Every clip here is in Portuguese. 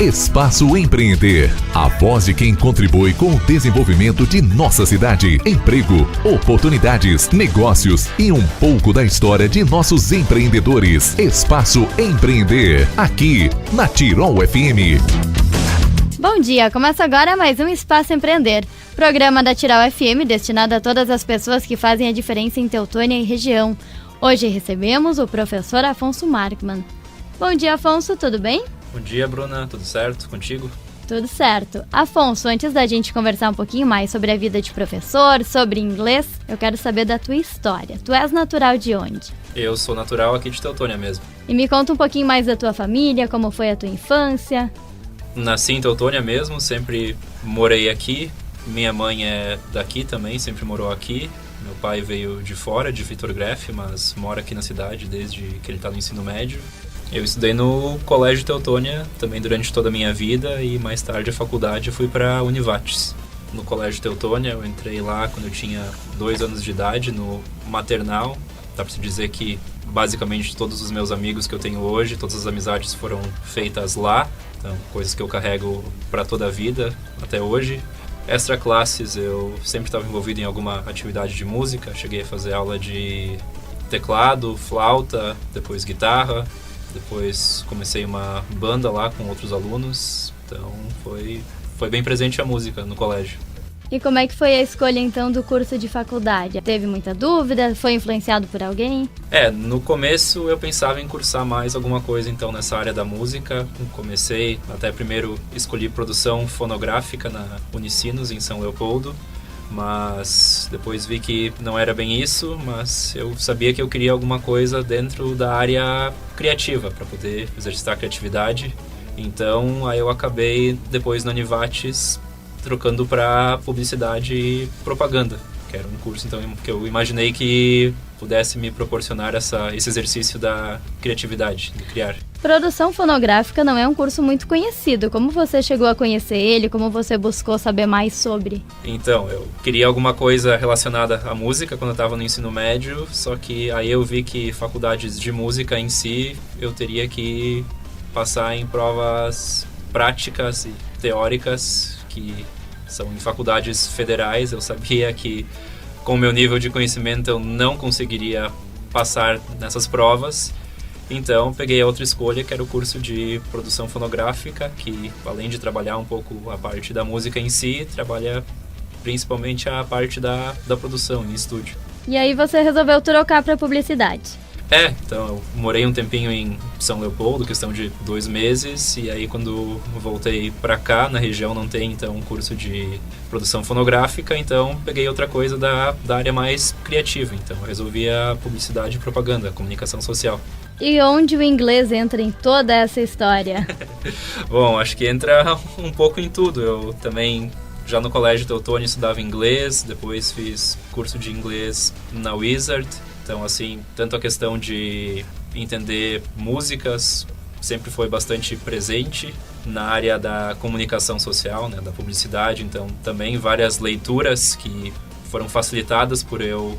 Espaço Empreender, a voz de quem contribui com o desenvolvimento de nossa cidade. Emprego, oportunidades, negócios e um pouco da história de nossos empreendedores. Espaço Empreender, aqui na Tirol FM. Bom dia, começa agora mais um Espaço Empreender, programa da Tirol FM destinado a todas as pessoas que fazem a diferença em Teutônia e região. Hoje recebemos o professor Afonso Markmann. Bom dia, Afonso, tudo bem? Bom dia, Bruna, tudo certo contigo? Tudo certo. Afonso, antes da gente conversar um pouquinho mais sobre a vida de professor, sobre inglês, eu quero saber da tua história. Tu és natural de onde? Eu sou natural aqui de Teutônia mesmo. E me conta um pouquinho mais da tua família, como foi a tua infância. Nasci em Teutônia mesmo, sempre morei aqui. Minha mãe é daqui também, sempre morou aqui. Meu pai veio de fora, de Vitor Greff, mas mora aqui na cidade desde que ele está no ensino médio. Eu estudei no Colégio Teutônia também durante toda a minha vida e mais tarde a faculdade eu fui para Univates. No Colégio Teutônia eu entrei lá quando eu tinha 2 anos de idade, no maternal. Dá para se dizer que basicamente todos os meus amigos que eu tenho hoje, todas as amizades foram feitas lá. Então, coisas que eu carrego para toda a vida até hoje. Extra classes, eu sempre estava envolvido em alguma atividade de música. Cheguei a fazer aula de teclado, flauta, depois guitarra. Depois comecei uma banda lá com outros alunos, então foi bem presente a música no colégio. E como é que foi a escolha então do curso de faculdade? Teve muita dúvida? Foi influenciado por alguém? No começo eu pensava em cursar mais alguma coisa então nessa área da música. Comecei, até primeiro escolhi produção fonográfica na Unicinos, em São Leopoldo. Mas depois vi que não era bem isso, mas eu sabia que eu queria alguma coisa dentro da área criativa, para poder exercitar a criatividade. Então, aí eu acabei, depois na Univates, trocando para publicidade e propaganda, que era um curso então, que eu imaginei que pudesse me proporcionar esse exercício da criatividade, de criar. Produção fonográfica não é um curso muito conhecido. Como você chegou a conhecer ele? Como você buscou saber mais sobre? Então, eu queria alguma coisa relacionada à música quando eu estava no ensino médio, só que aí eu vi que faculdades de música em si, eu teria que passar em provas práticas e teóricas, que são em faculdades federais. Eu sabia que com o meu nível de conhecimento eu não conseguiria passar nessas provas. Então, peguei a outra escolha, que era o curso de produção fonográfica, que além de trabalhar um pouco a parte da música em si, trabalha principalmente a parte da produção em estúdio. E aí você resolveu trocar para publicidade? Então eu morei um tempinho em São Leopoldo, questão de 2 meses, e aí quando voltei para cá, na região não tem então um curso de produção fonográfica, então peguei outra coisa da área mais criativa, então eu resolvi a publicidade e propaganda, a comunicação social. E onde o inglês entra em toda essa história? Bom, acho que entra um pouco em tudo. Eu também, já no Colégio Teutônia, estudava inglês, depois fiz curso de inglês na Wizard. Então, assim, tanto a questão de entender músicas sempre foi bastante presente na área da comunicação social, né, da publicidade. Então, também várias leituras que foram facilitadas por eu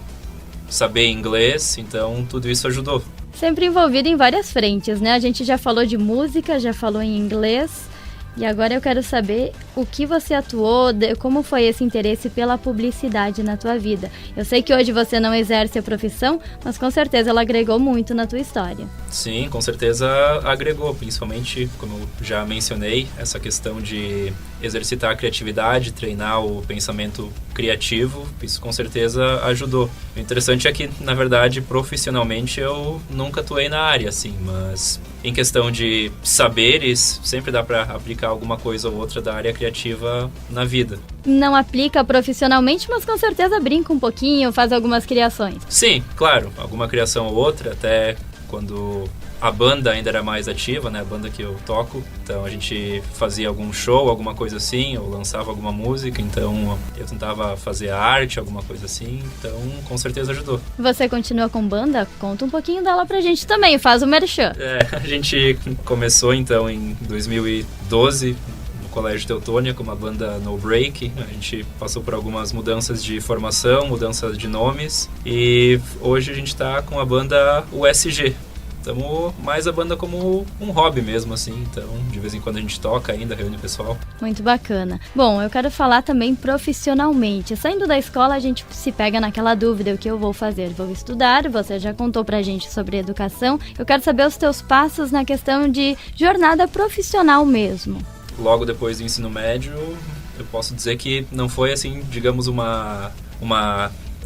saber inglês. Então, tudo isso ajudou. Sempre envolvido em várias frentes, né? A gente já falou de música, já falou em inglês. E agora eu quero saber o que você atuou, como foi esse interesse pela publicidade na tua vida. Eu sei que hoje você não exerce a profissão, mas com certeza ela agregou muito na tua história. Sim, com certeza agregou, principalmente, como eu já mencionei, essa questão de exercitar a criatividade, treinar o pensamento criativo, isso com certeza ajudou. O interessante é que, na verdade, profissionalmente eu nunca atuei na área, assim, mas em questão de saberes, sempre dá para aplicar alguma coisa ou outra da área criativa na vida. Não aplica profissionalmente, mas com certeza brinca um pouquinho, faz algumas criações. Sim, claro, alguma criação ou outra, até quando a banda ainda era mais ativa, né, a banda que eu toco, então a gente fazia algum show, alguma coisa assim, ou lançava alguma música, então eu tentava fazer a arte, alguma coisa assim, então com certeza ajudou. Você continua com banda? Conta um pouquinho dela pra gente também, faz o merchan. A gente começou então em 2012, Colégio Teutônia com uma banda No Break. A gente passou por algumas mudanças de formação, mudanças de nomes, e hoje a gente está com a banda USG. estamos mais a banda como um hobby mesmo, assim. Então, de vez em quando a gente toca ainda, reúne o pessoal. Muito bacana. Bom, eu quero falar também profissionalmente. Saindo da escola, a gente se pega naquela dúvida, o que eu vou fazer? Vou estudar, você já contou pra gente sobre educação. Eu quero saber os teus passos na questão de jornada profissional mesmo. Logo depois do ensino médio, eu posso dizer que não foi, assim, digamos, uma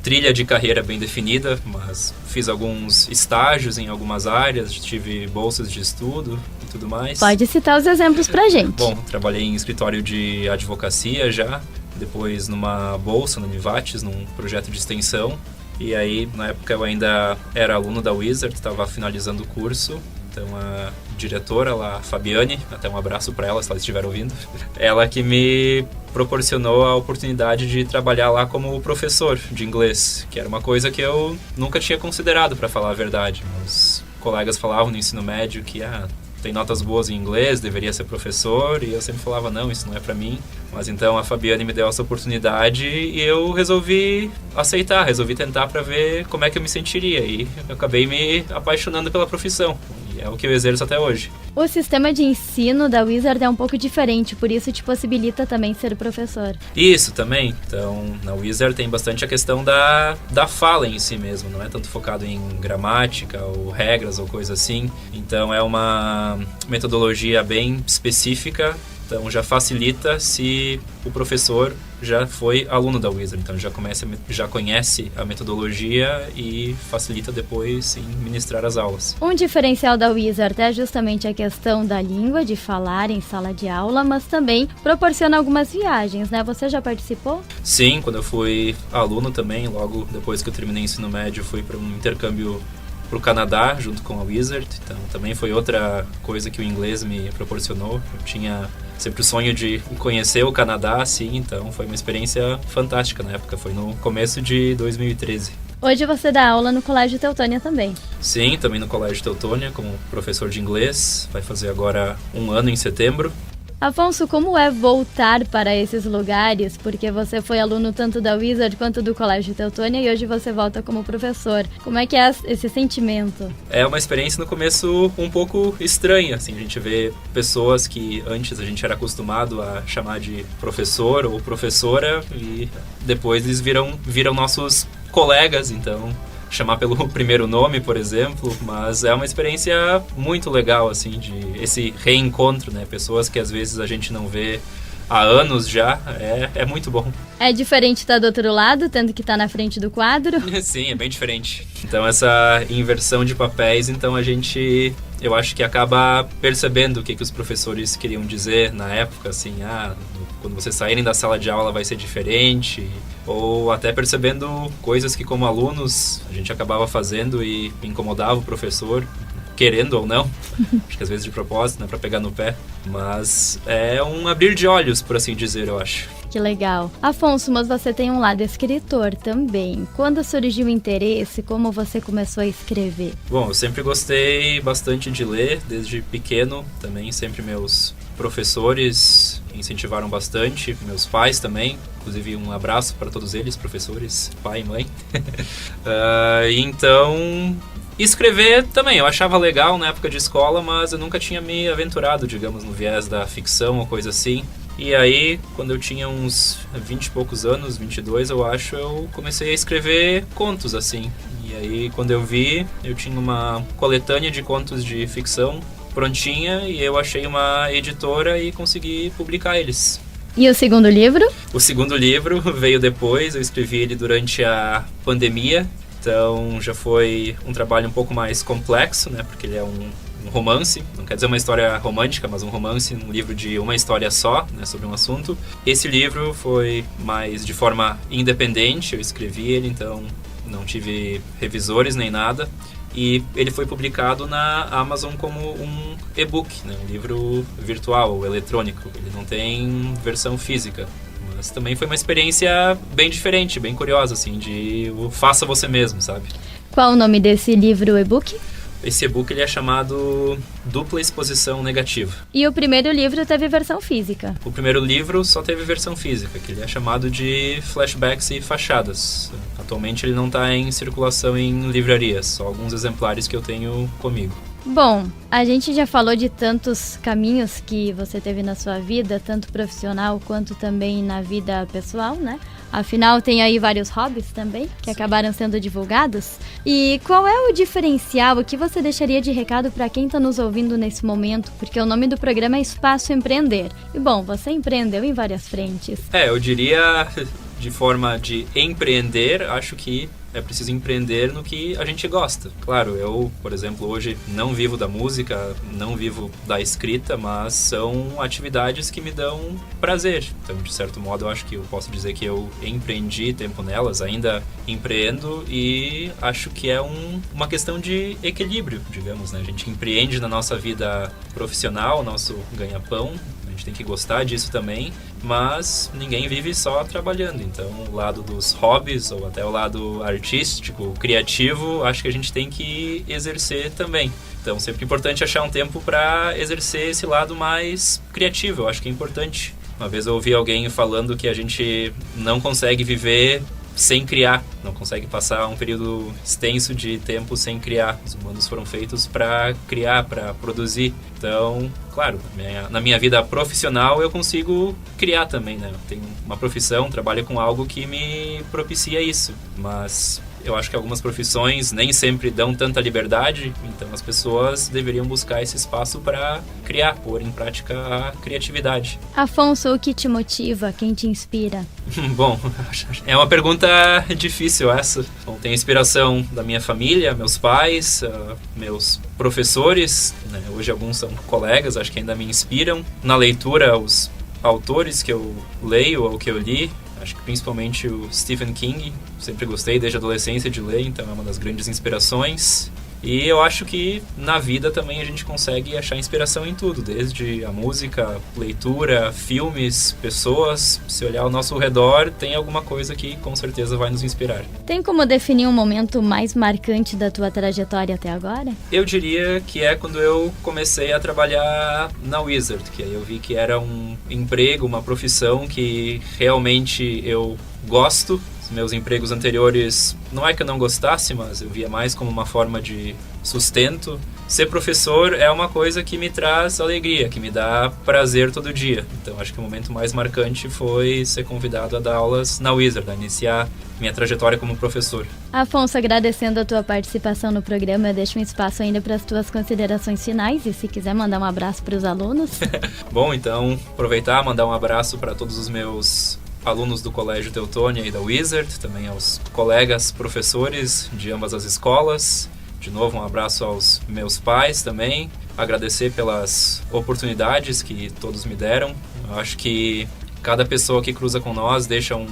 trilha de carreira bem definida, mas fiz alguns estágios em algumas áreas, tive bolsas de estudo e tudo mais. Pode citar os exemplos pra gente. Bom, trabalhei em escritório de advocacia já, depois numa bolsa no Univates, num projeto de extensão. E aí, na época, eu ainda era aluno da Wizard, estava finalizando o curso. Então, a diretora lá, a Fabiane, até um abraço para ela, se ela estiver ouvindo, ela que me proporcionou a oportunidade de trabalhar lá como professor de inglês, que era uma coisa que eu nunca tinha considerado, para falar a verdade. Meus colegas falavam no ensino médio que tem notas boas em inglês, deveria ser professor, e eu sempre falava, não, isso não é para mim. Mas então a Fabiane me deu essa oportunidade e eu resolvi aceitar, resolvi tentar para ver como é que eu me sentiria, e eu acabei me apaixonando pela profissão. É o que eu exerço até hoje. O sistema de ensino da Wizard é um pouco diferente, por isso te possibilita também ser professor. Isso, também. Então, na Wizard tem bastante a questão da fala em si mesmo, não é tanto focado em gramática ou regras ou coisa assim. Então, é uma metodologia bem específica. Então já facilita se o professor já foi aluno da Wizard. Então já conhece a metodologia e facilita depois em ministrar as aulas. Um diferencial da Wizard é justamente a questão da língua, de falar em sala de aula, mas também proporciona algumas viagens, né? Você já participou? Sim, quando eu fui aluno também, logo depois que eu terminei o ensino médio, fui para um intercâmbio para o Canadá, junto com a Wizard. Então também foi outra coisa que o inglês me proporcionou. Eu tinha sempre o sonho de conhecer o Canadá, assim, então foi uma experiência fantástica na época. Foi no começo de 2013. Hoje você dá aula no Colégio Teutônia também. Sim, também no Colégio Teutônia, como professor de inglês. Vai fazer agora 1 ano em setembro. Afonso, como é voltar para esses lugares? Porque você foi aluno tanto da Wizard quanto do Colégio Teutônia e hoje você volta como professor. Como é que é esse sentimento? É uma experiência no começo um pouco estranha, assim, a gente vê pessoas que antes a gente era acostumado a chamar de professor ou professora e depois eles viram nossos colegas, então chamar pelo primeiro nome, por exemplo, mas é uma experiência muito legal, assim, de esse reencontro, né? Pessoas que às vezes a gente não vê há anos já, é muito bom. É diferente estar do outro lado, tendo que estar na frente do quadro? Sim, é bem diferente. Então essa inversão de papéis, então eu acho que acaba percebendo o que os professores queriam dizer na época, assim, quando vocês saírem da sala de aula vai ser diferente, ou até percebendo coisas que como alunos a gente acabava fazendo e incomodava o professor, querendo ou não, acho que às vezes de propósito, né, para pegar no pé, mas é um abrir de olhos, por assim dizer, eu acho. Que legal. Afonso, mas você tem um lado escritor também. Quando surgiu o interesse, como você começou a escrever? Bom, eu sempre gostei bastante de ler, desde pequeno também, sempre meus professores incentivaram bastante, meus pais também, inclusive um abraço para todos eles, professores, pai e mãe. Então, escrever também, eu achava legal na época de escola, mas eu nunca tinha me aventurado, digamos, no viés da ficção ou coisa assim. E aí, quando eu tinha uns 20 e poucos anos, 22 eu acho, eu comecei a escrever contos, assim. E aí, quando eu vi, eu tinha uma coletânea de contos de ficção prontinha e eu achei uma editora e consegui publicar eles. E o segundo livro? O segundo livro veio depois, eu escrevi ele durante a pandemia. Então já foi um trabalho um pouco mais complexo, né? Porque ele é um romance, não quer dizer uma história romântica, mas um romance, um livro de uma história só, né, sobre um assunto. Esse livro foi mais de forma independente, eu escrevi ele, então não tive revisores nem nada. E ele foi publicado na Amazon como um e-book, né, um livro virtual, eletrônico. Ele não tem versão física. Mas também foi uma experiência bem diferente, bem curiosa, assim, de faça você mesmo, sabe? Qual o nome desse livro e-book? Esse e-book ele é chamado Dupla Exposição Negativa. E o primeiro livro teve versão física? O primeiro livro só teve versão física, que ele é chamado de Flashbacks e Fachadas. Atualmente ele não está em circulação em livrarias, só alguns exemplares que eu tenho comigo. Bom, a gente já falou de tantos caminhos que você teve na sua vida, tanto profissional quanto também na vida pessoal, né? Afinal, tem aí vários hobbies também, que acabaram sendo divulgados. E qual é o diferencial, o que você deixaria de recado para quem está nos ouvindo nesse momento? Porque o nome do programa é Espaço Empreender. E bom, você empreendeu em várias frentes. Eu diria, de forma de empreender, acho que é preciso empreender no que a gente gosta. Claro, eu, por exemplo, hoje não vivo da música, não vivo da escrita, mas são atividades que me dão prazer. Então, de certo modo, eu acho que eu posso dizer que eu empreendi tempo nelas, ainda empreendo e acho que é uma questão de equilíbrio, digamos, né? A gente empreende na nossa vida profissional, nosso ganha-pão, a gente tem que gostar disso também, mas ninguém vive só trabalhando. Então, o lado dos hobbies ou até o lado artístico, criativo, acho que a gente tem que exercer também. Então, sempre é importante achar um tempo para exercer esse lado mais criativo. Eu acho que é importante. Uma vez eu ouvi alguém falando que a gente não consegue viver sem criar, não consegue passar um período extenso de tempo sem criar. Os humanos foram feitos para criar, para produzir. Então, claro, na minha vida profissional eu consigo criar também, né? Eu tenho uma profissão, trabalho com algo que me propicia isso, mas eu acho que algumas profissões nem sempre dão tanta liberdade, então as pessoas deveriam buscar esse espaço para criar, pôr em prática a criatividade. Afonso, o que te motiva? Quem te inspira? Bom, é uma pergunta difícil essa. Bom, tenho inspiração da minha família, meus pais, meus professores, né? Hoje alguns são colegas, acho que ainda me inspiram. Na leitura, os autores que eu leio ou que eu li, acho que principalmente o Stephen King, sempre gostei desde a adolescência de ler, então é uma das grandes inspirações. E eu acho que na vida também a gente consegue achar inspiração em tudo, desde a música, leitura, filmes, pessoas. Se olhar ao nosso redor, tem alguma coisa que com certeza vai nos inspirar. Tem como definir um momento mais marcante da tua trajetória até agora? Eu diria que é quando eu comecei a trabalhar na Wizard, que aí eu vi que era um emprego, uma profissão que realmente eu gosto. Os meus empregos anteriores, não é que eu não gostasse, mas eu via mais como uma forma de sustento. Ser professor é uma coisa que me traz alegria, que me dá prazer todo dia. Então, acho que o momento mais marcante foi ser convidado a dar aulas na Wizard, a iniciar minha trajetória como professor. Afonso, agradecendo a tua participação no programa, eu deixo um espaço ainda para as tuas considerações finais e se quiser mandar um abraço para os alunos. Bom, então, aproveitar, mandar um abraço para todos os meus alunos do Colégio Teutônia e da Wizard, também aos colegas professores de ambas as escolas. De novo, um abraço aos meus pais também. Agradecer pelas oportunidades que todos me deram. Eu acho que cada pessoa que cruza com nós deixa um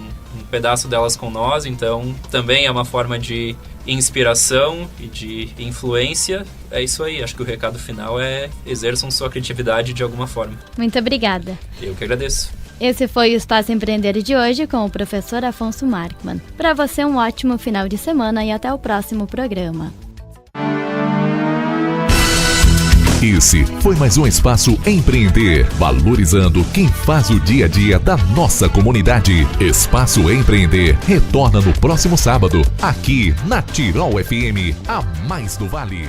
pedaço delas com nós, então também é uma forma de inspiração e de influência. É isso aí, acho que o recado final é: exerçam sua criatividade de alguma forma. Muito obrigada. Eu que agradeço. Esse foi o Espaço Empreender de hoje com o professor Afonso Markmann. Para você, um ótimo final de semana e até o próximo programa. Esse foi mais um Espaço Empreender, valorizando quem faz o dia a dia da nossa comunidade. Espaço Empreender retorna no próximo sábado, aqui na Tirol FM, a mais do Vale.